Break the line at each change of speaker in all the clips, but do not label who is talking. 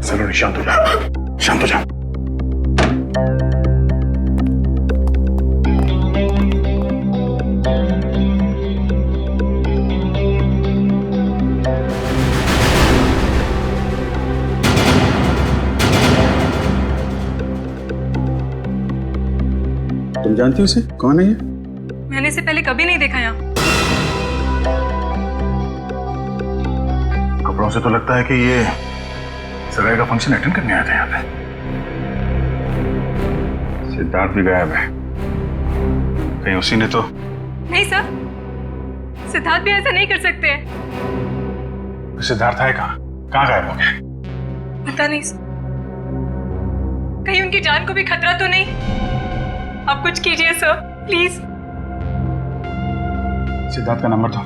सलोनी शांत हो जा, शांत हो जा। तुम जानती हो उसे? कौन है ये?
मैंने इसे पहले कभी नहीं देखा यहाँ।
कपड़ों से तो लगता है कि ये सगाई का फंक्शन अटेंड करने आया था यहाँ पे। सिद्धार्थ भी गायब है, कहीं उसी ने तो।
नहीं सर, सिद्धार्थ भी ऐसा नहीं कर सकते हैं।
सिद्धार्थ है कहाँ? कहाँ गायब हो गया?
पता नहीं सर, कहीं उनकी जान को भी खतरा तो नहीं? आप कुछ कीजिए सर, प्लीज।
सिद्धार्थ का नंबर दो।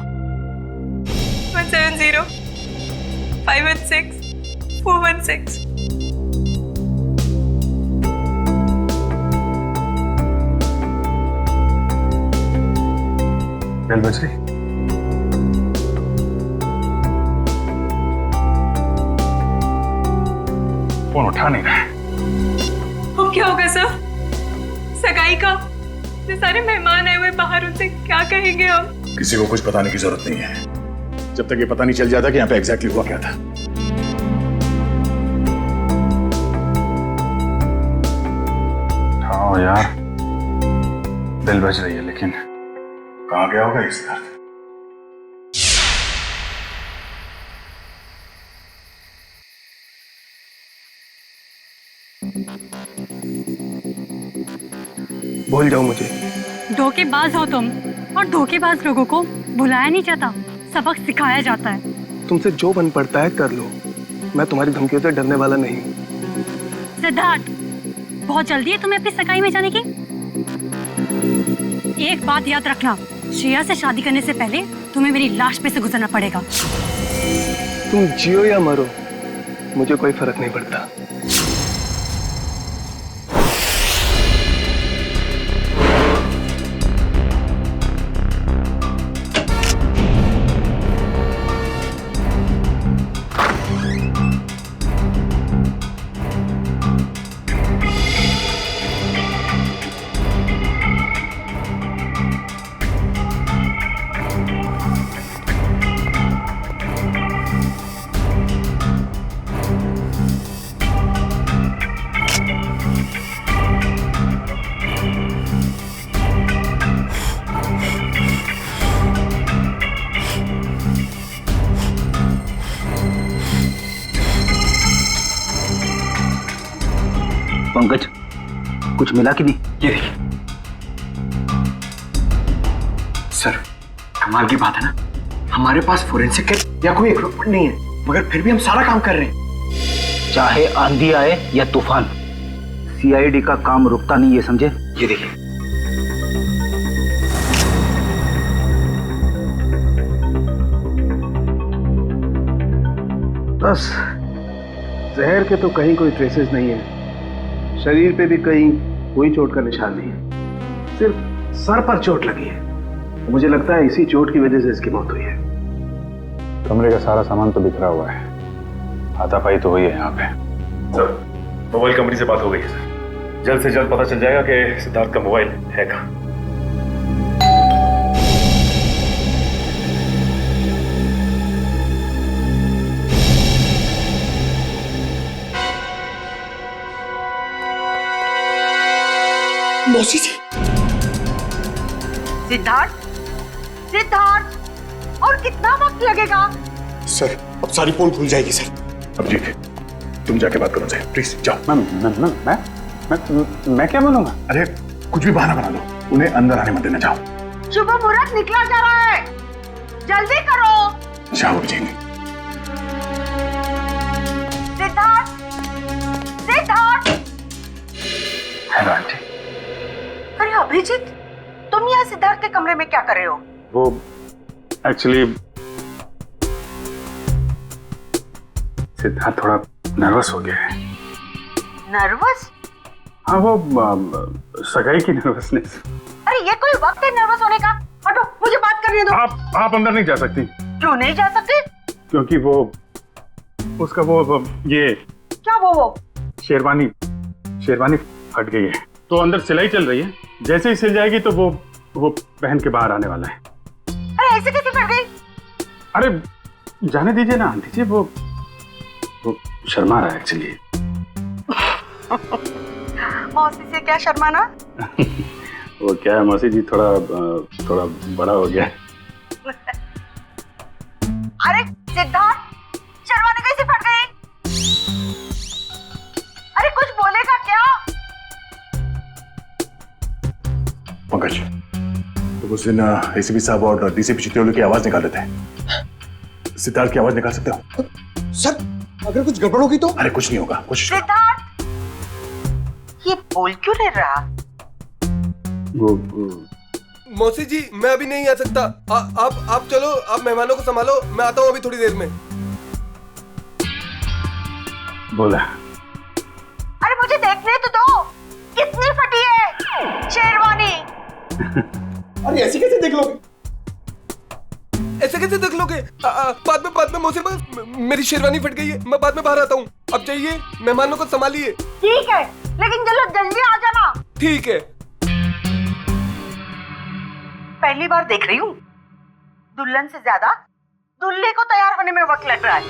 170 516 416।
बेल बज रही। फोन उठा नहीं रहा है।
अब क्या होगा सर? सगाई का इतने सारे मेहमान आए हुए बाहर, उनसे क्या कहेंगे हम?
किसी को कुछ बताने की जरूरत नहीं है, जब तक ये पता नहीं चल जाता कि यहाँ पे एग्जैक्टली हुआ क्या था। हाँ यार, बेल बज रही है, लेकिन कहाँ गया होगा इस दर्द?
भूल जाओ मुझे।
धोखेबाज हो तुम, और धोखेबाज लोगों को बुलाया नहीं जाता, सबक सिखाया जाता है।
तुमसे जो बन पड़ता है कर लो, मैं तुम्हारी धमकियों से डरने वाला नहीं।
सिद्धार्थ, बहुत जल्दी है तुम्हें अपनी सगाई में जाने की। एक बात याद रखना, श्रेया से शादी करने से पहले तुम्हें मेरी लाश पे से गुजरना पड़ेगा।
तुम जियो या मरो, मुझे कोई फर्क नहीं पड़ता।
पंकज, कुछ मिला कि नहीं?
ये देखिए सर, कमाल की बात है ना, हमारे पास फोरेंसिक किट या कोई इक्विपमेंट नहीं है, मगर फिर भी हम सारा काम कर रहे हैं।
चाहे आंधी आए या तूफान, सीआईडी का काम रुकता नहीं, ये समझे?
ये देखिए,
बस जहर के तो कहीं कोई ट्रेसेस नहीं है, शरीर पे भी कहीं कोई चोट का निशान नहीं है, सिर्फ सर पर चोट लगी है। मुझे लगता है इसी चोट की वजह से इसकी मौत हुई है।
कमरे का सारा सामान तो बिखरा हुआ है, हाथापाई तो हुई है यहाँ पे।
सर, मोबाइल कंपनी से बात हो गई है सर, जल्द से जल्द पता चल जाएगा कि सिद्धार्थ का मोबाइल है कहाँ।
मौसी जी।
सिद्धार्थ, सिद्धार्थ, और कितना वक्त लगेगा?
सर, अब सारी पोल खुल जाएगी सर। अभिजीत, तुम जाके बात करो सर, प्लीज जाओ।
मैं क्या बोलूंगा?
अरे कुछ भी बहाना बना लो, उन्हें अंदर आने मत देना। जाओ।
शुभ मुहूर्त निकला जा रहा है, जल्दी करो।
जाओ अभिजीत।
सिद्धार्थ, सिद्धार्थ।
Hello aunty.
अरे अभिजीत, तुम यहाँ सिद्धार्थ के कमरे में क्या कर रहे हो?
वो एक्चुअली सिद्धार्थ थोड़ा नर्वस हो गया है।
नर्वस?
हाँ, वो सगाई की नर्वसनेस।
अरे ये कोई वक्त है नर्वस होने का? हटो, मुझे बात करने दो।
आप अंदर नहीं जा सकती।
क्यों नहीं जा सकते?
क्योंकि वो उसका वो ये
क्या वो?
शेरवानी शेरवानी फट गई है तो अंदर सिलाई चल रही है, जैसे ही सिल जाएगी तो वो पहन के बाहर आने वाला है।
अरे ऐसे कैसे फट गई?
अरे जाने दीजिए ना आंटी जी, वो शर्मा रहा है एक्चुअली।
मौसी से क्या शर्माना?
वो क्या है मौसी जी, थोड़ा बड़ा हो गया है।
अरे सिद्धार्थ, शर्माने कैसे फट गई? अरे कुछ बोलेगा क्या?
पंकज, तो उस दिन एसीपी साहब और डीसीपी चित्रोली की आवाज निकाल देते हैं, सिद्धार्थ की आवाज निकाल सकते हो?
सर अगर कुछ गड़बड़ होगी तो?
अरे कुछ नहीं होगा, कोशिश करो।
सिद्धार्थ, ये बोल क्यों नहीं रहा?
वो
मौसी जी मैं अभी नहीं आ सकता। आप चलो, आप मेहमानों को संभालो, मैं आता हूँ अभी थोड़ी देर में।
बोला।
अरे मुझे देखने तो दो, कितनी फटी है शेरवानी।
अरे ऐसे कैसे देख लोगे?
ऐसे कैसे देख लोगे? बाद में मौसी, मेरी शेरवानी फट गई है, मैं बाद में बाहर आता हूँ। अब जाइए, मेहमानों को संभालिए।
ठीक है, लेकिन जल्दी आ जाना।
ठीक है।
पहली बार देख रही हूँ, दुल्हन से ज्यादा दूल्हे को तैयार होने में वक्त लग रहा है।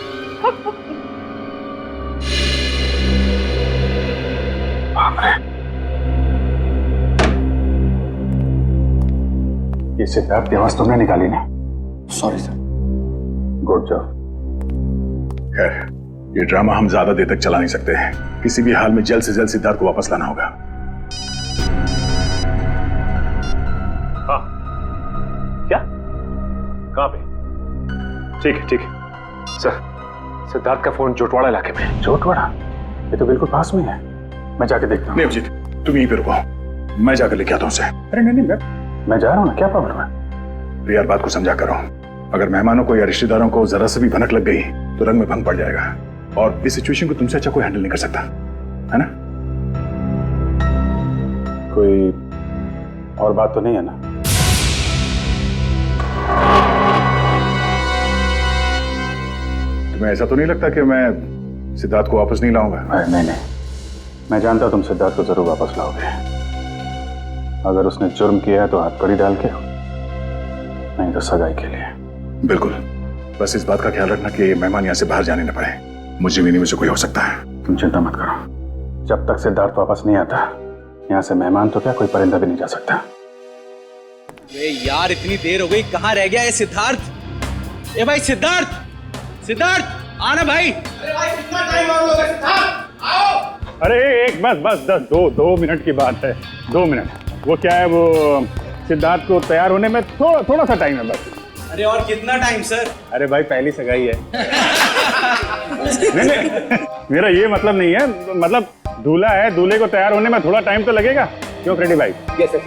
ये सिद्धार्थ की आवाज तुमने निकाली ना?
Sorry sir.
Good job. खैर, ये ड्रामा हम ज्यादा देर तक चला नहीं सकते हैं, किसी भी हाल में जल्द से जल्द सिद्धार्थ को वापस लाना होगा। हाँ, क्या? कहाँ पे? ठीक है सर। सिद्धार्थ का फोन जोटवाड़ा इलाके में है। जोटवाड़ा? ये तो बिल्कुल पास में है, मैं जाके देखता हूँ। नहीं अभिजीत, तुम यहीं पे रुको, मैं जाकर लेके आता हूँ उसे। अरे नहीं, मैं जा रहा हूँ ना, क्या प्रॉब्लम है? यार बात को समझा करो, अगर मेहमानों को या रिश्तेदारों को जरा से भी भनक लग गई तो रंग में भंग पड़ जाएगा, और इस सिचुएशन को तुमसे अच्छा कोई हैंडल नहीं कर सकता, है ना? कोई और बात तो नहीं है ना? तुम्हें ऐसा तो नहीं लगता कि मैं सिद्धार्थ को वापस नहीं लाऊंगा? नहीं, मैं जानता तुम सिद्धार्थ को जरूर वापस लाओगे। अगर उसने जुर्म किया है तो हथकड़ी डाल के, नहीं तो सगाई के लिए। बिल्कुल, बस इस बात का ख्याल रखना कि मेहमान यहाँ से बाहर जाने न पाए। मुझे भी नहीं, मुझे कोई हो सकता है। तुम चिंता मत करो, जब तक सिद्धार्थ वापस नहीं आता यहाँ से मेहमान तो क्या कोई परिंदा भी नहीं जा सकता।
अरे यार इतनी देर हो गई, कहाँ रह गया ये सिद्धार्थ? ए भाई सिद्धार्थ आना भाई। अरे भाई कितना टाइम और लोगे? सिद्धार्थ आओ।
अरे एक बस 2 मिनट की बात है, 2 मिनट। वो क्या है, वो सिद्धार्थ को तैयार होने में थोड़ा सा टाइम है बस।
अरे और कितना टाइम सर?
अरे भाई पहली सगाई है। नहीं, मेरा ये मतलब नहीं है, मतलब दूल्हा है, दूल्हे को तैयार होने में थोड़ा टाइम तो लगेगा। क्यों फ्रेडी भाई?
Yes sir.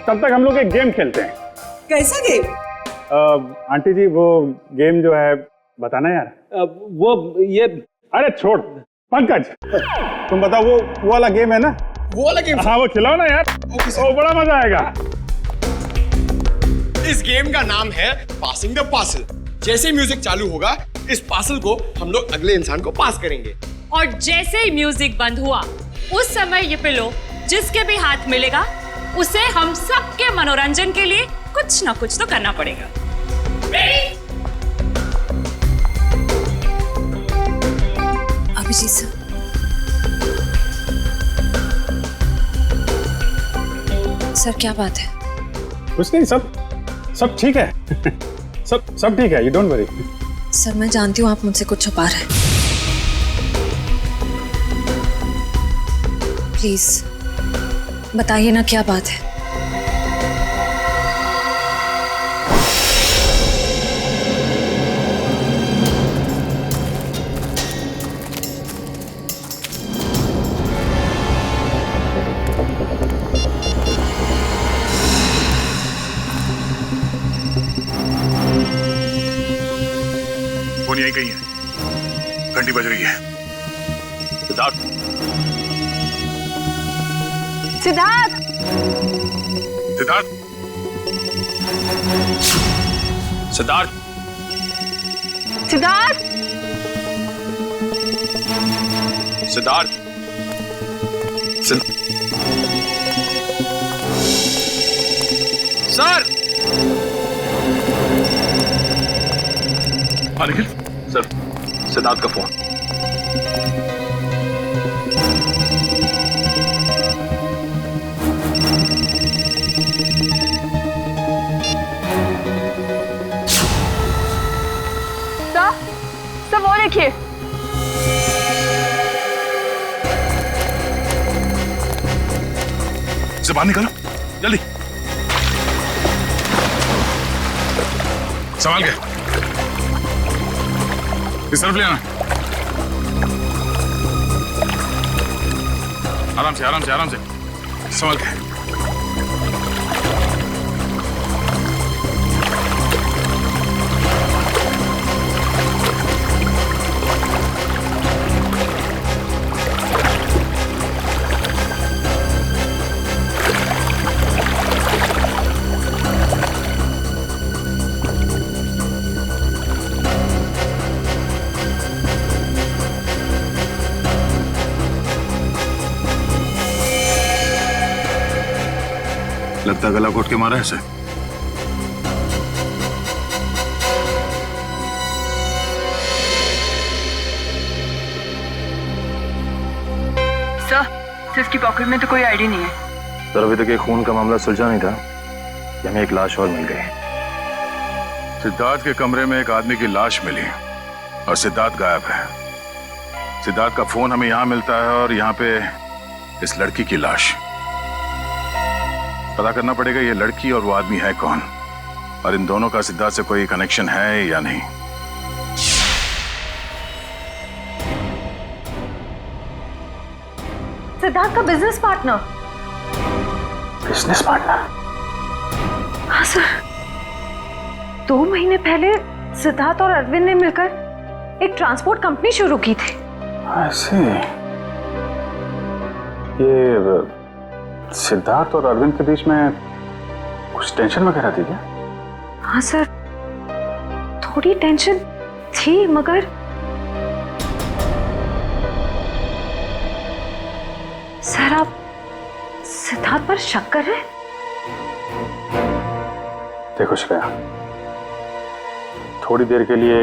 तब तक हम लोग एक गेम खेलते हैं।
कैसा गेम?
आंटी जी वो गेम जो है बताना यार।
वो ये,
अरे छोड़ पंकज, तुम बताओ वो वाला गेम है ना?
वो वाला गेम?
हाँ वो खिलाओ ना यार, वो बड़ा मजा आएगा।
इस गेम का नाम है पासिंग द पार्सल। जैसे म्यूजिक चालू होगा, इस पार्सल को हम लोग अगले इंसान को पास करेंगे,
और जैसे ही म्यूजिक बंद हुआ उस समय ये पिलो जिसके भी हाथ मिलेगा उसे हम सबके मनोरंजन के लिए कुछ ना कुछ तो करना पड़ेगा।
अभिजीत सर, सर क्या बात है?
कुछ नहीं, सब ठीक है। सब ठीक है, यू डोंट वरी।
सर मैं जानती हूँ आप मुझसे कुछ छुपा रहे हैं, प्लीज बताइए ना क्या बात है।
फोन यहीं कहीं है, घंटी बज रही है। सिद्धार्थ
सिद्धार्थ
सिद्धार्थ सिद्धार्थ
सिद्धार्थ
सिद्धार्थ सर
निखिल
सर सिद्धार्थ का फोन।
सर वो देखिए।
से बाहर निकालो जल्दी। संभाल के इस तरफ ले आना। आराम से आराम से आराम से संभाल के। लगता गला घोट के मारा है इसे।
सर इसकी पॉकेट में तो कोई आईडी नहीं है।
सर अभी तक ये खून का मामला सुलझा नहीं था कि हमें एक लाश और मिल गई।
सिद्धार्थ के कमरे में एक आदमी की लाश मिली और सिद्धार्थ गायब है। सिद्धार्थ का फोन हमें यहां मिलता है और यहां पे इस लड़की की लाश। पता करना पड़ेगा ये लड़की और वो आदमी है कौन और इन दोनों का सिद्धार्थ से कोई कनेक्शन है या नहीं।
सिद्धार्थ का बिजनेस पार्टनर।
Business partner?
हाँ सर, 2 महीने पहले सिद्धार्थ और अरविंद ने मिलकर एक ट्रांसपोर्ट कंपनी शुरू की थी।
ऐसे ये सिद्धार्थ और अरविंद के बीच में कुछ टेंशन वगैरह थी क्या?
हाँ सर, थोड़ी टेंशन थी, मगर सर आप सिद्धार्थ पर शक कर रहे हैं?
देखो श्रेया, थोड़ी देर के लिए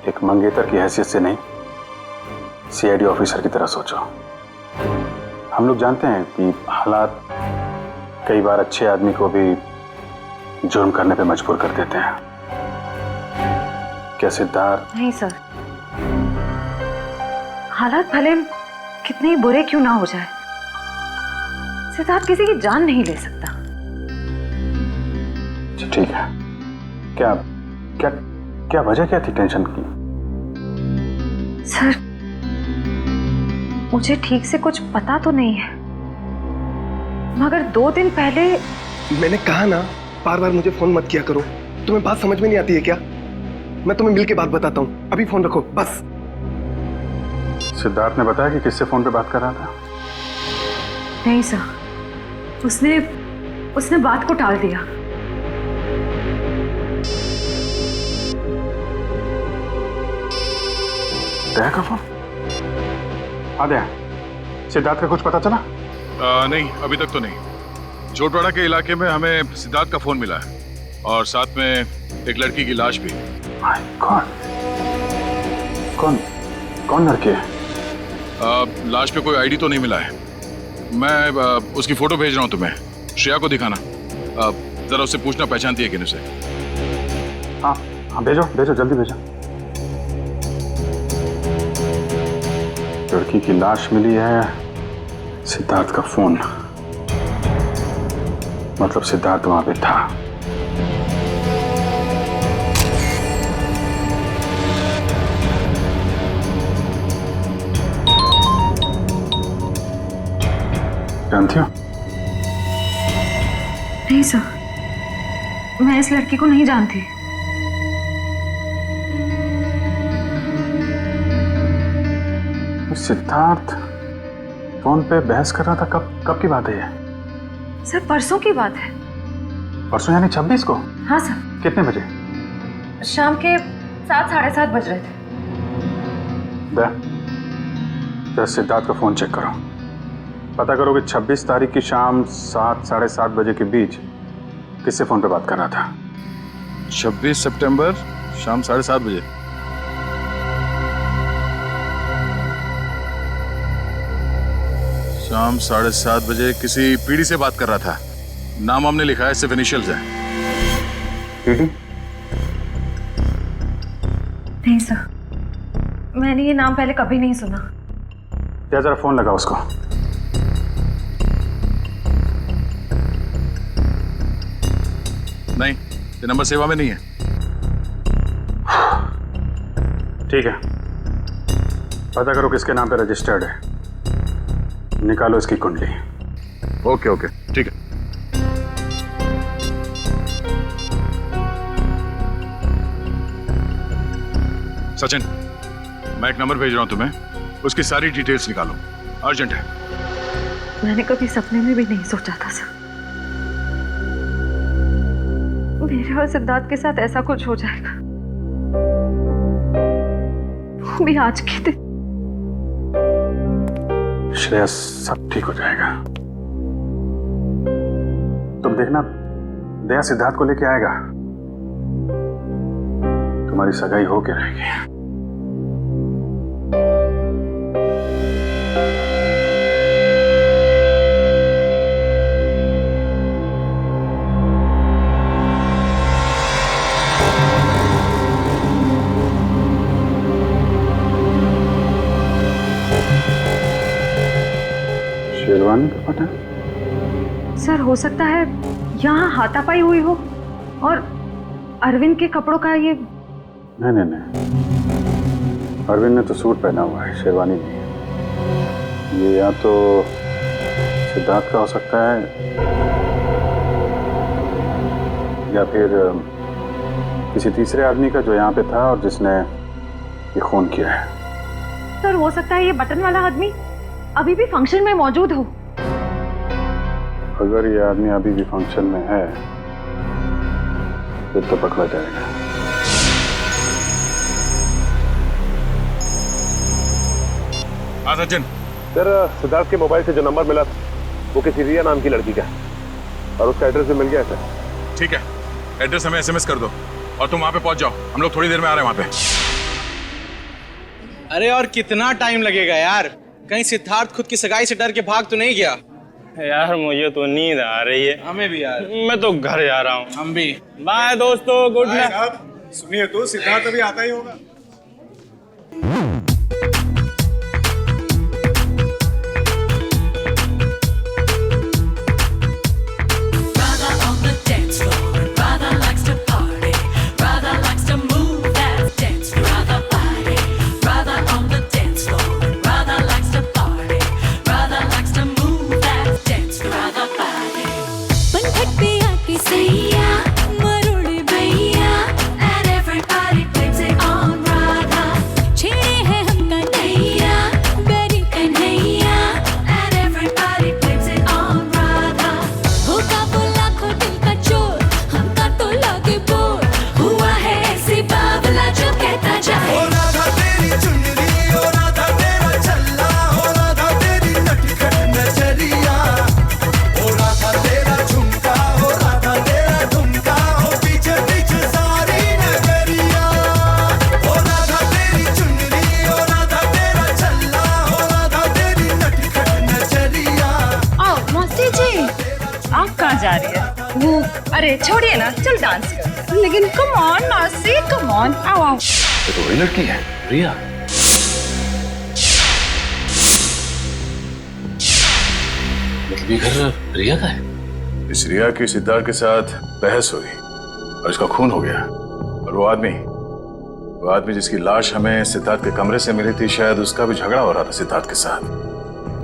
एक मंगेतर की हैसियत से नहीं, सीआईडी ऑफिसर की तरह सोचो। हम लोग जानते हैं कि हालात कई बार अच्छे आदमी को भी जुर्म करने पे मजबूर कर देते हैं। क्या सिद्धार्थ?
नहीं सर, हालात भले कितने ही बुरे क्यों ना हो जाए, सिद्धार्थ किसी की जान नहीं ले सकता।
ठीक है, क्या क्या क्या वजह क्या थी टेंशन की?
सर मुझे ठीक से कुछ पता तो नहीं है, मगर 2 दिन पहले।
मैंने कहा ना, बार बार मुझे फोन मत किया करो। तुम्हें बात समझ में नहीं आती है क्या? मैं तुम्हें मिलके बात बताता हूँ, अभी फोन रखो बस।
सिद्धार्थ ने बताया कि किससे फोन पे बात कर रहा था?
नहीं सर, उसने बात को टाल दिया।
दया का फोन? हाँ दया, सिद्धार्थ का कुछ पता चला?
नहीं, अभी तक तो नहीं। जोटवाड़ा के इलाके में हमें सिद्धार्थ का फोन मिला है और साथ में एक लड़की की लाश भी।
कौन कौन लड़की है?
लाश पे कोई आईडी तो नहीं मिला है। मैं उसकी फोटो भेज रहा हूँ तुम्हें, श्रेया को दिखाना। जरा उससे पूछना पहचानती है कि नहीं उसे।
हाँ हाँ, भेजो भेजो, जल्दी भेजो। लड़की की लाश मिली है, सिद्धार्थ का फोन, मतलब सिद्धार्थ वहां पे था। जानती हो?
नहीं सर, मैं इस लड़की को नहीं जानती।
सिद्धार्थ फोन पे बहस कर रहा था, कब की बात है ये?
सर परसों की बात है।
परसों यानी 26 को?
हाँ सर।
कितने बजे?
शाम के 7 साढ़े 7 बज रहे थे।
तो सिद्धार्थ का फोन चेक करो, पता करो कि 26 तारीख की शाम 7 साढ़े 7 बजे के बीच किससे फोन पे बात कर रहा था।
26 सितंबर शाम 7:30 बजे। शाम 7:30 बजे किसी पीढ़ी से बात कर रहा था। नाम हमने लिखा है, सिर्फ इनिशियल्स है।
पीढ़ी?
नहीं सर, मैंने ये नाम पहले कभी नहीं सुना।
क्या जरा फोन लगा उसको।
नहीं, ये नंबर सेवा में नहीं है।
ठीक है, पता करो किसके नाम पे रजिस्टर्ड है, निकालो इसकी कुंडली।
ओके ओके, ठीक है। सचिन, मैं एक नंबर भेज रहा हूं तुम्हें, उसकी सारी डिटेल्स निकालो, अर्जेंट है।
मैंने कभी सपने में भी नहीं सोचा था सर, मेरे और सिद्धार्थ के साथ ऐसा कुछ हो जाएगा। वो भी आज के दिन।
श्रेया, सब ठीक हो जाएगा। तुम देखना, दया सिद्धार्थ को लेके आएगा, तुम्हारी सगाई होके रहेगी। शेरवानी का पता?
सर हो सकता है यहाँ हाथापाई हुई हो और अरविंद के कपड़ों का ये।
नहीं, अरविंद ने तो सूट पहना हुआ है, शेरवानी नहीं है। ये या तो सिद्धार्थ का हो सकता है या फिर किसी तीसरे आदमी का जो यहाँ पे था और जिसने ये खून किया है।
सर हो सकता है ये बटन वाला आदमी अभी भी फंक्शन में मौजूद हो।
अगर ये आदमी अभी भी फंक्शन में है फिर तो पकड़ा जाएगा।
हाँ सचिन।
सर, सिद्धार्थ के मोबाइल से जो नंबर मिला वो किसी रिया नाम की लड़की का है और उसका एड्रेस भी मिल गया है सर।
ठीक है, एड्रेस हमें SMS कर दो और तुम वहां पे पहुंच जाओ, हम लोग थोड़ी देर में आ रहे हैं वहां पे।
अरे और कितना टाइम लगेगा यार? कहीं सिद्धार्थ खुद की सगाई से डर के भाग तो नहीं गया?
यार मुझे तो नींद आ रही है।
हमें भी यार।
मैं तो घर जा रहा हूँ।
हम भी।
बाय दोस्तों, गुड नाइट।
सुनिए तो, सिद्धार्थ अभी आता ही होगा।
अरे छोड़िए ना, चल डांस कर। लेकिन come on Nasi, come on, आओ आओ।
ये तो वही लड़की है, रिया। मतलब ये घर रिया का है?
इस रिया की सिद्धार्थ के साथ बहस हुई और इसका खून हो गया। और वो आदमी जिसकी लाश हमें सिद्धार्थ के कमरे से मिली थी, शायद उसका भी झगड़ा हो रहा था सिद्धार्थ के साथ।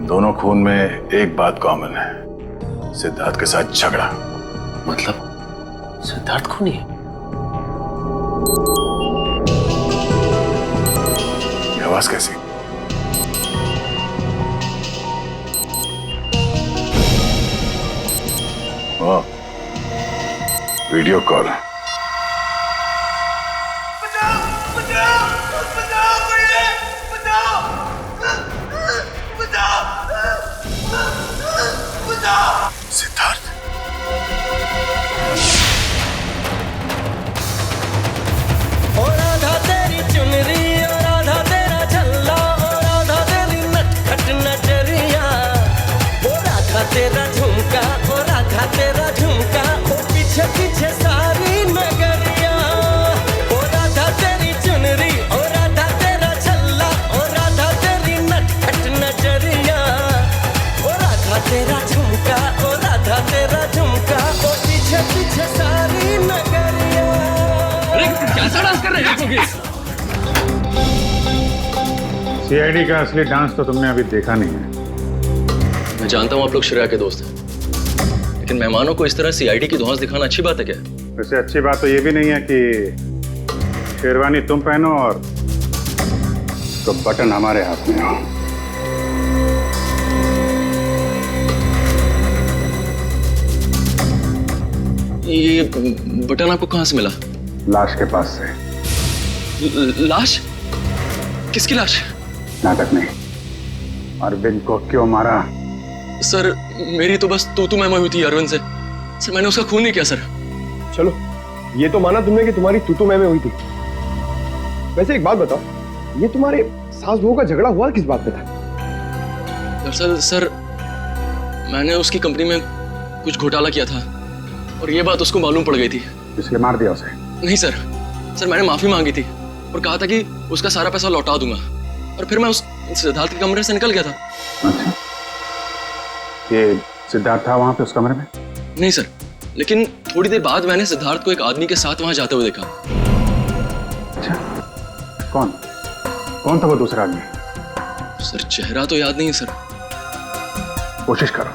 दोनों खून में एक बात कॉमन है, सिद्धार्थ के साथ झगड़ा।
मतलब सिद्धार्थ खूनी है?
ये आवाज कैसी? वाह, वीडियो कॉल।
राधा तेरा झुमका, ओ पीछे पीछे सारी नगरिया। ओ राधा तेरी चुनरी, ओ राधा तेरा छल्ला, ओ राधा तेरी नटखट नजरिया। ओ राधा तेरा झुमका, ओ राधा तेरा झुमका, ओ पीछे पीछे सारी नगरिया।
अरे कैसा डांस कर रहे हैं आप?
सीआईडी का असली डांस तो तुमने अभी देखा नहीं है।
मैं जानता हूँ आप लोग श्रेया के दोस्त हैं, लेकिन मेहमानों को इस तरह सीआईडी की धौंस दिखाना अच्छी बात है क्या?
वैसे अच्छी बात तो ये भी नहीं है कि शेरवानी तुम पहनो और तो बटन हमारे हाथ में हो।
ये बटन आपको कहाँ से मिला?
लाश के पास से।
लाश? किसकी लाश?
नाटक नहीं। अरविंद को क्यों मारा?
सर मेरी तो बस तू मैं हुई थी अरविंद से। सर मैंने उसका खून नहीं किया सर।
चलो ये तो माना तुमने कि तुम्हारी तू मैं हुई थी। वैसे एक बात बताओ, ये तुम्हारे सास बहू का झगड़ा हुआ किस बात पे था?
दरअसल सर मैंने उसकी कंपनी में कुछ घोटाला किया था और ये बात उसको मालूम पड़ गई थी,
इसलिए मार दिया उसे?
नहीं सर, सर मैंने माफी मांगी थी और कहा था कि उसका सारा पैसा लौटा दूंगा और फिर मैं उस सिद्धार्थ के कमरे से निकल गया था।
अच्छा, ये सिद्धार्थ था वहां पे उस कमरे में?
नहीं सर, लेकिन थोड़ी देर बाद मैंने सिद्धार्थ को एक आदमी के साथ वहां जाते हुए देखा।
अच्छा, कौन कौन था वो दूसरा आदमी?
सर चेहरा तो याद नहीं है सर।
कोशिश करो,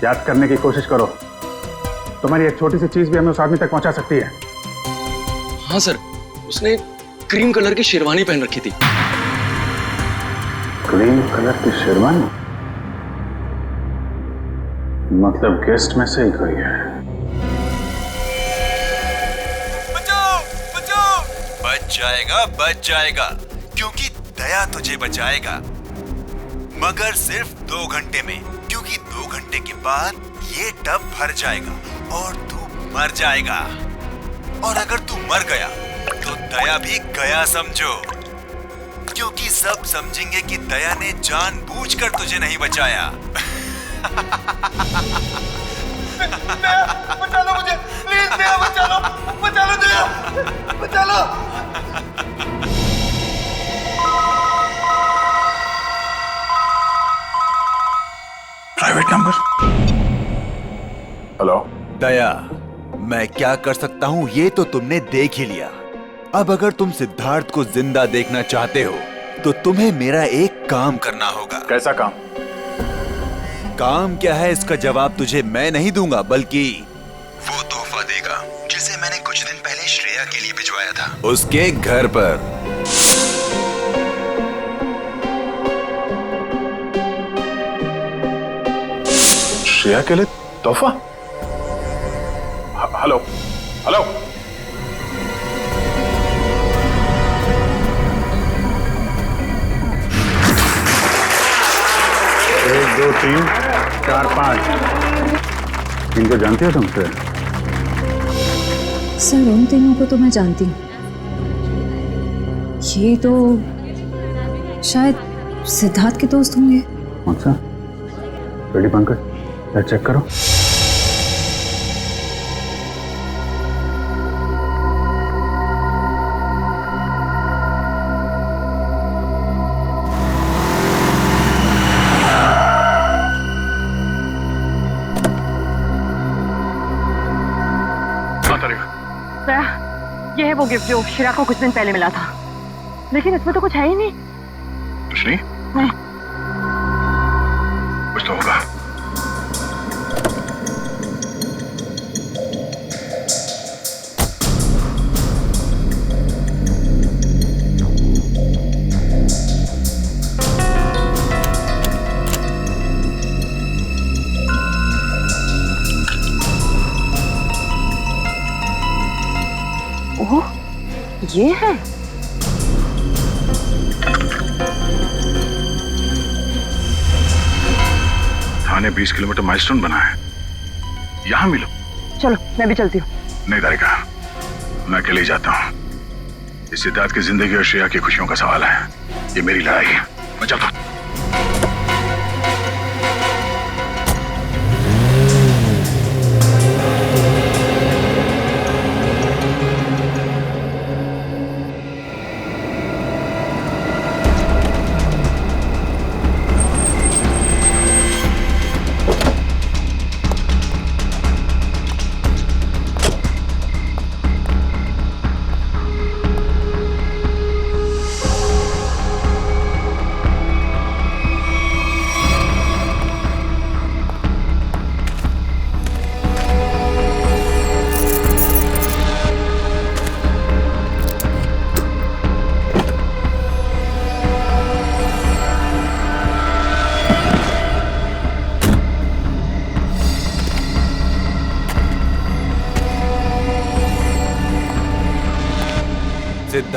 याद करने की कोशिश करो। तुम्हारी एक छोटी सी चीज भी हमें उस आदमी तक पहुंचा सकती है।
हाँ सर, उसने क्रीम कलर की शेरवानी पहन रखी थी।
क्रीम कलर की शेरवानी? मतलब गेस्ट में से ही कोई है।
बचाओ बचाओ! बच जाएगा क्योंकि दया तुझे बचाएगा, मगर सिर्फ 2 घंटे में, क्योंकि 2 घंटे के बाद ये टब भर जाएगा और तू मर जाएगा। और अगर तू मर गया तो दया भी गया समझो, क्योंकि सब समझेंगे कि दया ने जानबूझकर तुझे नहीं बचाया।
बचा लो मुझे, प्लीज दया बचा लो, बचा लो दया, बचा लो।
Private number.
हेलो
दया, मैं क्या कर सकता हूँ ये तो तुमने देख ही लिया। अब अगर तुम सिद्धार्थ को जिंदा देखना चाहते हो तो तुम्हें मेरा एक काम करना होगा।
कैसा काम?
काम क्या है इसका जवाब तुझे मैं नहीं दूंगा, बल्कि वो तोहफा देगा जिसे मैंने कुछ दिन पहले श्रेया के लिए भिजवाया था, उसके घर पर।
श्रेया के लिए तोहफा? Hello hello, 1 2 3 4 5। इनको जानती हो तुम?
सर उन तीनों को तो मैं जानती हूँ। ये तो शायद सिद्धार्थ के दोस्त होंगे।
अच्छा, रेडी पंकज, चेक करो।
ये है वो गिफ्ट जो शिरा को कुछ दिन पहले मिला था, लेकिन इसमें तो कुछ है ही नहीं।
कुछ नहीं?
नहीं।
कुछ तो होगा।
ओह, ये है।
थाने 20 किलोमीटर माइलस्टोन बना है, यहाँ मिलो।
चलो मैं भी चलती हूँ।
नहीं तारिका, मैं अकेले ही जाता हूँ। इस सिद्धार्थ की जिंदगी और श्रेया की खुशियों का सवाल है। ये मेरी लड़ाई है, मैं चलता हूँ।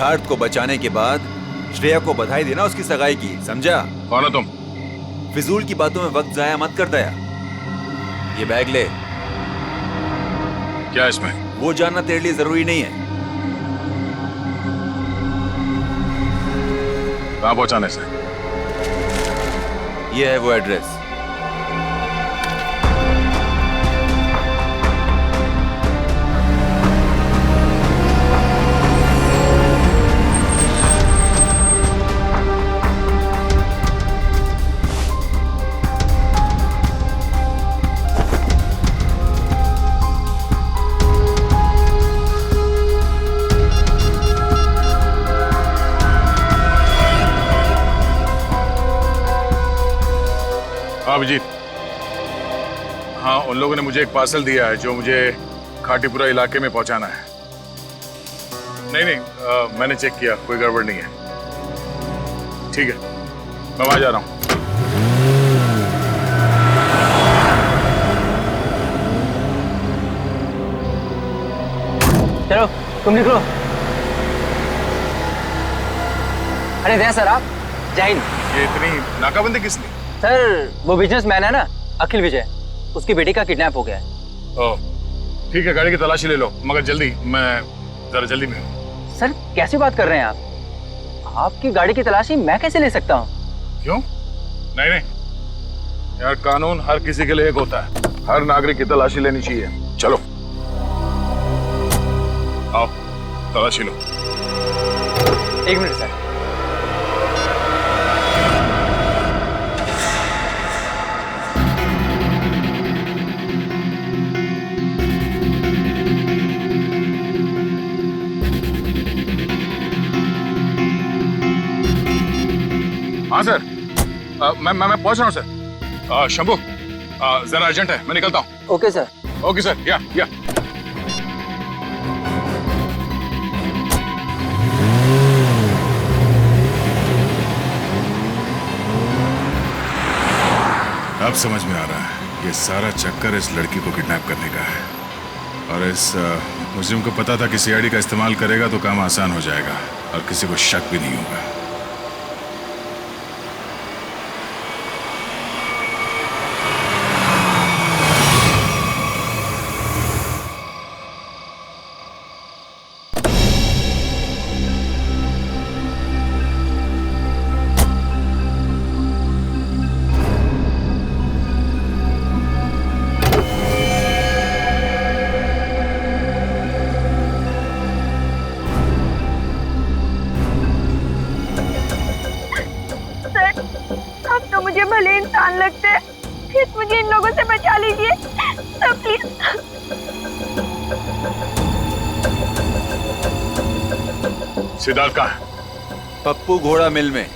सिद्धार्थ को बचाने के बाद श्रेया को बधाई देना उसकी सगाई की, समझा?
कौन हो तुम?
फिजूल की बातों में वक्त जाया मत कर दया। ये बैग ले।
क्या इसमें?
वो जानना तेरे लिए जरूरी नहीं है।
कहां पहुंचाने से?
ये है वो एड्रेस।
अभिजीत, हाँ उन लोगों ने मुझे एक पार्सल दिया है जो मुझे खाटीपुरा इलाके में पहुंचाना है। नहीं, मैंने चेक किया, कोई गड़बड़ नहीं है। ठीक है, मैं वहां जा रहा हूं।
चलो तुम निकलो। अरे दया सर, आप जय हिंद।
ये इतनी नाकाबंदी किसने?
सर वो बिजनेसमैन है ना, अखिल विजय, उसकी बेटी का किडनैप हो गया है।
ओह ठीक है, गाड़ी की तलाशी ले लो, मगर जल्दी, मैं जरा जल्दी में हूँ।
सर कैसी बात कर रहे हैं आप? आपकी गाड़ी की तलाशी मैं कैसे ले सकता हूँ?
क्यों? नहीं नहीं यार, कानून हर किसी के लिए एक होता है, हर नागरिक की तलाशी लेनी चाहिए। चलो आओ तलाशी लो।
एक मिनट सर।
हाँ सर, मैं पहुंच रहा हूँ सर। शंभू, जरा अर्जेंट है, मैं निकलता हूँ।
Okay sir.
ओके सर, या अब समझ में आ रहा है, ये सारा चक्कर इस लड़की को किडनैप करने का है। और इस मुजरिम को पता था कि सीआईडी का इस्तेमाल करेगा तो काम आसान हो जाएगा और किसी को शक भी नहीं होगा।
मुझे भले इंसान लगते हैं, प्लीज मुझे इन लोगों से बचा लीजिए सर, प्लीज।
सिद्धार्थ कहाँ है?
पप्पू घोड़ा मिल में।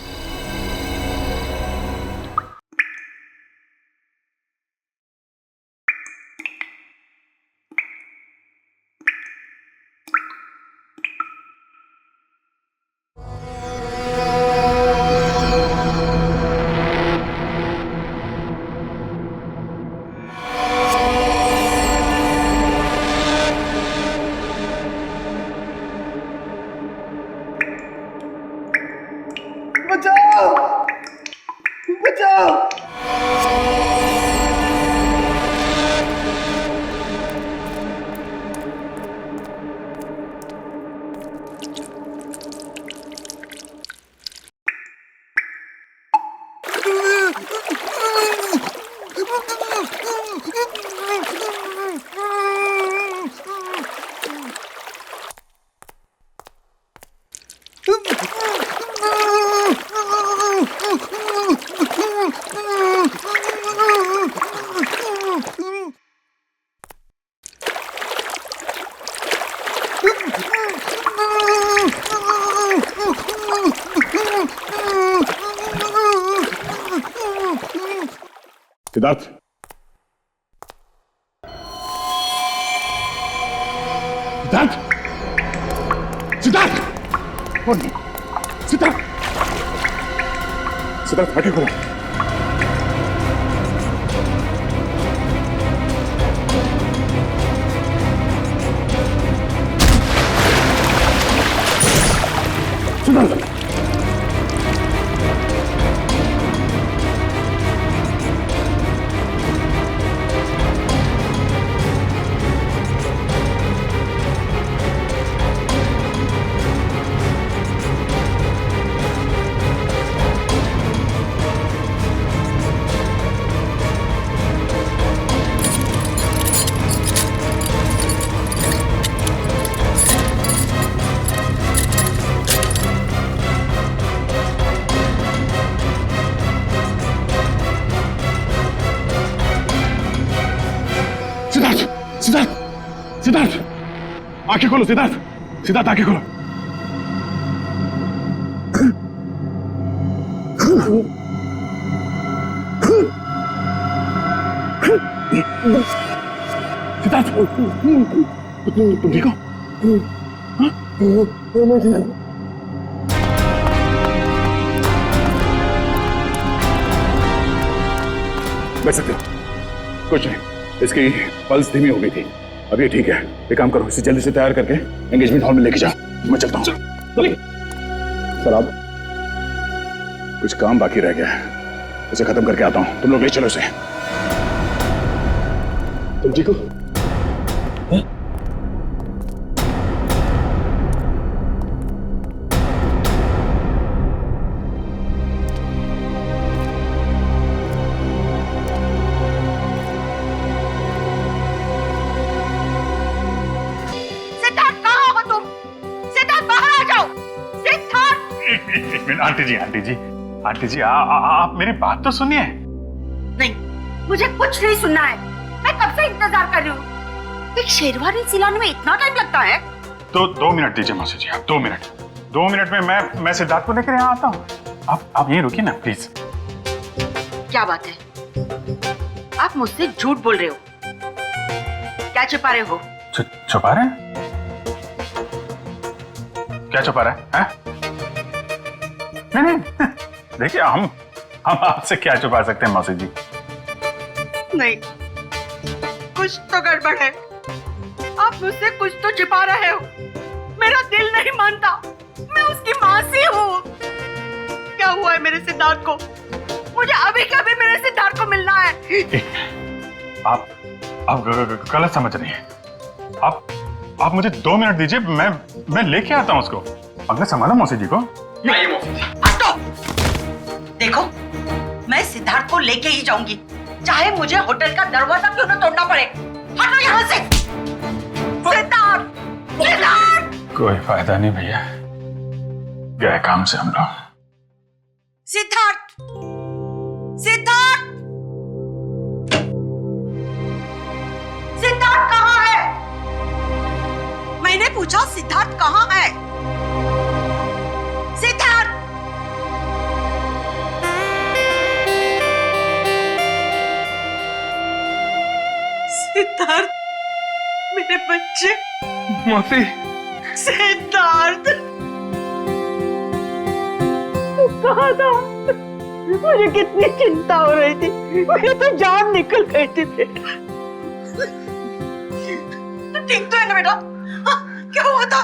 सिद्धार्थ, सिद्धार्थ, सिद्धार्थ, सिद्धार्थ, सिद्धार्थ आगे खोलो। आंखें खोलो सिद्धार्थ, सिद्धार्थ आंखें खोलो। सिद्धार्थ तुम ठीक हो? बैठ सकते हो, कुछ नहीं, इसकी पल्स धीमी हो गई थी, अब ये ठीक है। एक काम करो, इसे जल्दी से तैयार करके एंगेजमेंट हॉल में लेके जाओ। मैं चलता हूँ। सर आप, कुछ काम बाकी रह गया है, उसे खत्म करके आता हूँ। तुम लोग ले चलो इसे। तुम ठीक हो?
आंटी जी आप मेरी बात तो सुनिए।
नहीं, मुझे कुछ नहीं सुनना है। मैं कब से इंतजार कर रही हूँ। एक शेरवानी सिलाने में इतना टाइम लगता है?
तो 2 मिनट दीजिए मौसी जी, आप 2 मिनट। 2 मिनट में मैं सिद्धार्थ को लेकर यहाँ आता हूँ। आप यहीं रुकिए ना प्लीज।
क्या बात है, आप मुझसे झूठ बोल रहे हो? क्या छुपा रहे हो?
छुपा रहे हैं? क्या छुपा रहे हैं? नहीं देखिए, हम आपसे क्या छुपा सकते हैं मौसी जी?
नहीं, कुछ तो गड़बड़ है। आप मुझसे कुछ तो छिपा रहे हो। मेरा दिल नहीं मानता, मैं उसकी माँ सी हूँ। क्या हुआ है मेरे सिद्धार्थ को? मुझे अभी के अभी मेरे सिद्धार्थ को मिलना है।
आप गलत समझ रही हैं। आप मुझे 2 मिनट दीजिए, मैं लेके आता हूँ उसको। अगले संभालो मौसी जी को।
नहीं मौसी जी, हटो। देखो, मैं सिद्धार्थ को लेके ही जाऊंगी, चाहे मुझे होटल का दरवाजा क्यों न तोड़ना पड़े। हटो यहाँ से। सिद्धार्थ, सिद्धार्थ।
कोई फायदा नहीं भैया, गए काम से हम लोग।
सिद्धार्थ, सिद्धार्थ, सिद्धार्थ कहाँ है? मैंने पूछा सिद्धार्थ कहाँ है? सिद्धार्थ, सिद्धार्थ, मेरे बच्चे।
मौसी।
सिद्धार्थ, तू कहाँ था? मुझे कितनी चिंता हो रही थी, मेरी तो जान निकल गई थी बेटा। तू ठीक तो है ना बेटा? हाँ, क्या हुआ था?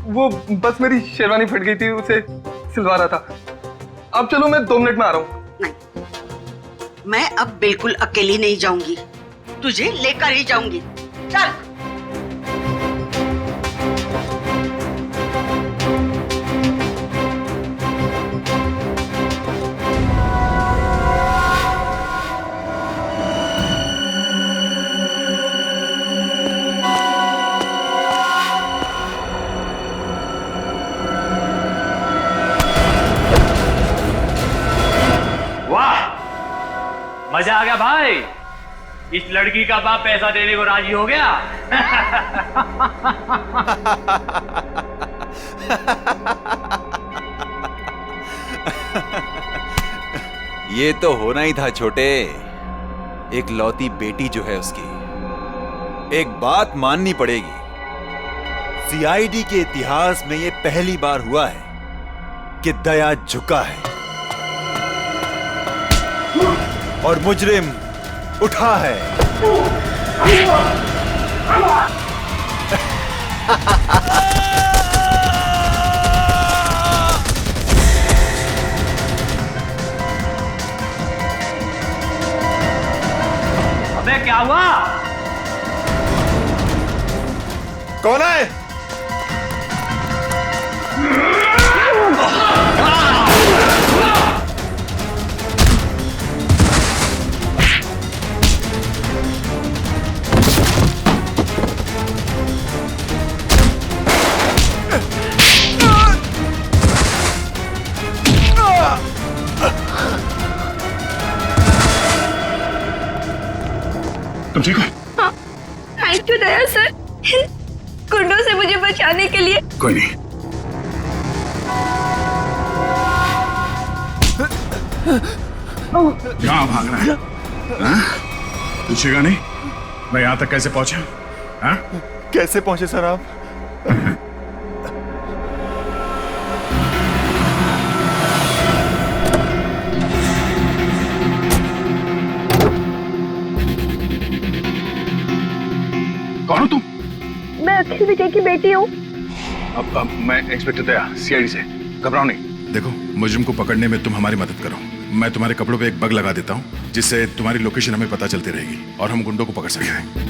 वो बस मेरी शेरवानी फट गई थी, उसे सिलवा रहा था। अब चलो, मैं 2 मिनट में आ रहा हूँ।
नहीं, मैं अब बिल्कुल अकेली नहीं जाऊंगी, तुझे लेकर ही जाऊंगी। चल।
मजा आ गया भाई, इस लड़की का बाप पैसा देने को राजी हो गया।
ये तो होना ही था छोटे। एक लौती बेटी जो है उसकी, एक बात माननी पड़ेगी, सीआईडी के इतिहास में ये पहली बार हुआ है कि दया झुका है और मुजरिम उठा है।
अबे क्या हुआ?
कौन है?
तुम ठीक हो?
Thank you Daya sir. गुंडों से मुझे बचाने के लिए।
कोई नहीं। कहाँ भाग रहा है? हाँ? पूछेगा नहीं मैं यहाँ तक कैसे पहुंचा? हाँ?
कैसे पहुंचे सर आप?
कौन हो तुम?
मैं अक्षय विजय की बेटी हूँ।
अब मैं इंस्पेक्टर दया, सीआईडी से। घबराओ नहीं। देखो, मुजरिम को पकड़ने में तुम हमारी मदद करो। मैं तुम्हारे कपड़ों पे एक बग लगा देता हूँ जिससे तुम्हारी लोकेशन हमें पता चलती रहेगी और हम गुंडों को पकड़ सकेंगे।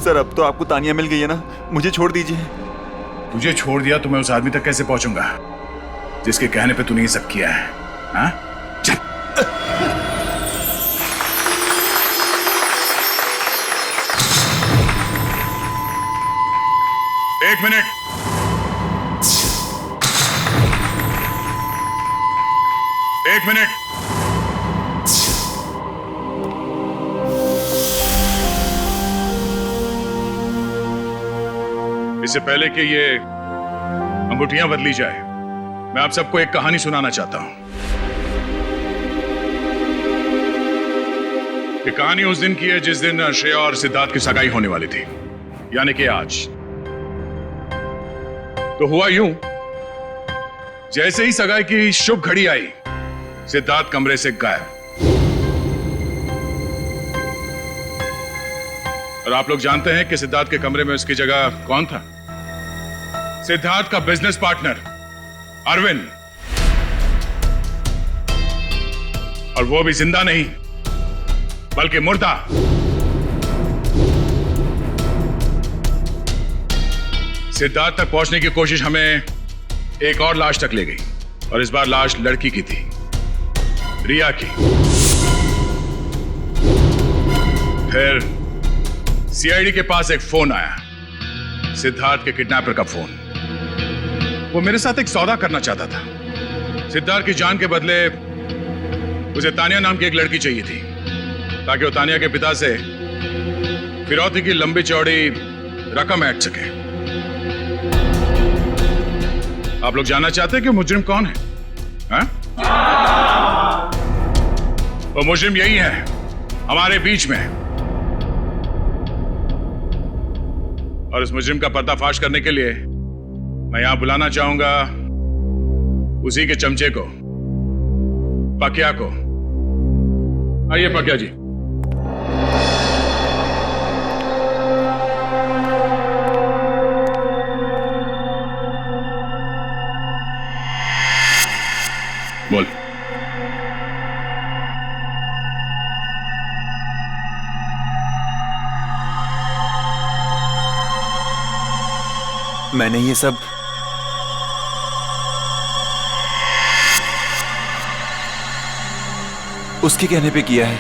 सर अब तो आपको तानिया मिल गई है ना, मुझे छोड़ दीजिए।
तुझे छोड़ दिया तो मैं उस आदमी तक कैसे पहुंचूंगा जिसके कहने पे तूने ये सब किया है? हाँ? चल। एक मिनट। एक मिनट। इससे पहले कि ये अंगूठियां बदली जाए, मैं आप सबको एक कहानी सुनाना चाहता हूं। ये कहानी उस दिन की है जिस दिन श्रेया और सिद्धार्थ की सगाई होने वाली थी, यानी कि आज। तो हुआ यूं, जैसे ही सगाई की शुभ घड़ी आई, सिद्धार्थ कमरे से गायब। और आप लोग जानते हैं कि सिद्धार्थ के कमरे में उसकी जगह कौन था? सिद्धार्थ का बिजनेस पार्टनर अरविंद। और वो भी जिंदा नहीं बल्कि मुर्दा। सिद्धार्थ तक पहुंचने की कोशिश हमें एक और लाश तक ले गई, और इस बार लाश लड़की की थी, रिया की। फिर सीआईडी के पास एक फोन आया, सिद्धार्थ के किडनैपर का फोन। वो मेरे साथ एक सौदा करना चाहता था। सिद्धार्थ की जान के बदले उसे तानिया नाम की एक लड़की चाहिए थी, ताकि वो तानिया के पिता से फिरौती की लंबी चौड़ी रकम ऐंठ सके। आप लोग जानना चाहते हैं कि मुजरिम कौन है? हाँ? वो मुजरिम यही है, हमारे बीच में। और इस मुजरिम का पर्दाफाश करने के लिए मैं यहां बुलाना चाहूंगा उसी के चमचे को, पकिया को। आइए पकिया जी। बोल।
मैंने ये सब उसके कहने पे किया है।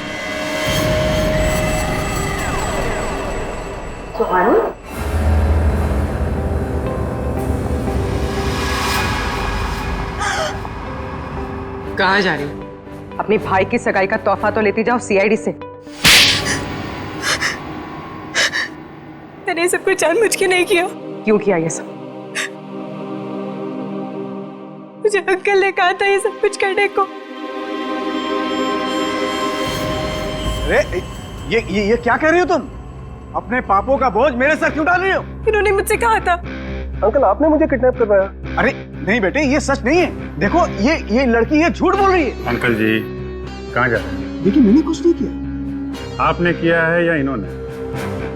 सुहानी?
कहाँ जा रही हो? अपने भाई की सगाई का तोहफा तो लेती जाओ सीआईडी से।
मैंने सब कुछ जानबूझ के नहीं किया।
क्यों किया ये सब?
मुझे अंकल ने कहा था ये सब कुछ करने को।
अरे ये क्या कह रही हो तुम? अपने पापों का बोझ मेरे सर क्यों डाल रही हो?
इन्होंने मुझसे कहा था।
अंकल आपने मुझे किडनैप करवाया। अरे नहीं बेटे, ये सच नहीं है। देखो ये लड़की ये झूठ बोल रही है।
अंकल जी कहाँ जा रहे हैं?
देखिए मैंने कुछ नहीं किया।
आपने किया है या इन्होंने?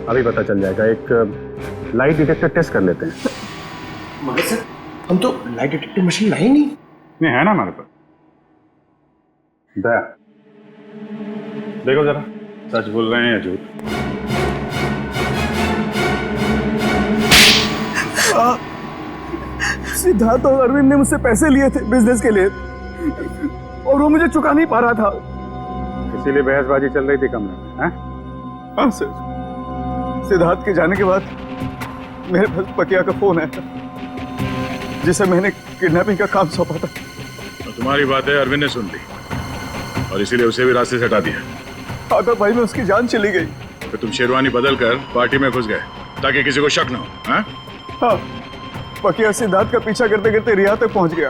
अभी पता चल जाएगा। एक लाइट डिटेक्टर टेस्ट कर लेते हैं।
मगर सर हम तो लाइट डिटेक्टर मशीन लाए नहीं।
नहीं है ना हमारे पास। दया देखो जरा, सच बोल रहे हैं या झूठ?
सिद्धार्थ और अरविंद ने मुझसे पैसे लिए थे बिजनेस के लिए, और वो मुझे चुका नहीं पा रहा था,
इसीलिए बहसबाजी चल रही थी कमरे में।
हाँ सर। सिद्धार्थ के जाने के बाद मेरे पास पकिया का फोन आया था, जिसे मैंने किडनैपिंग का काम सौंपा था।
तो तुम्हारी बातें अरविंद ने सुन ली और इसीलिए उसे भी रास्ते से हटा दिया।
आदर भाई में उसकी जान चली गई।
तो तुम शेरवानी बदल कर पार्टी में घुस गए ताकि किसी को शक न हो। हाँ?
हाँ, पकिया सिद्धार्थ का पीछा करते करते रिया तक पहुंच गया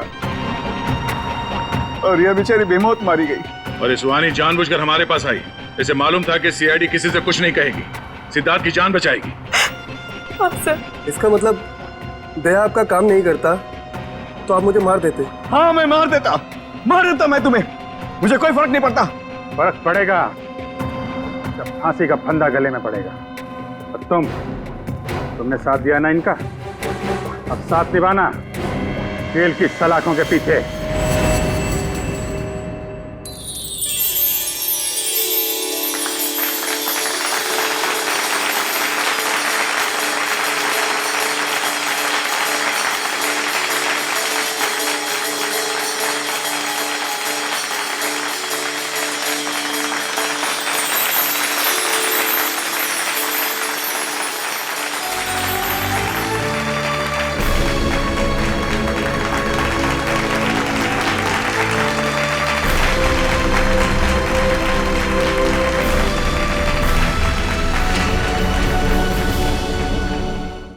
और रिया बेचारी बेमौत मारी गई।
और इस वानी जानबूझकर हमारे पास आई। इसे मालूम था कि सीआईडी किसी से कुछ नहीं कहेगी, सिद्धार्थ की जान बचाएगी।
इसका मतलब दया आपका काम नहीं करता तो आप मुझे मार देते।
हाँ, मैं मार देता मैं तुम्हें, मुझे कोई फर्क नहीं पड़ता।
फर्क पड़ेगा जब फांसी का फंदा गले में पड़ेगा। और तुमने साथ दिया ना इनका, अब साथ निभाना जेल की सलाखों के पीछे।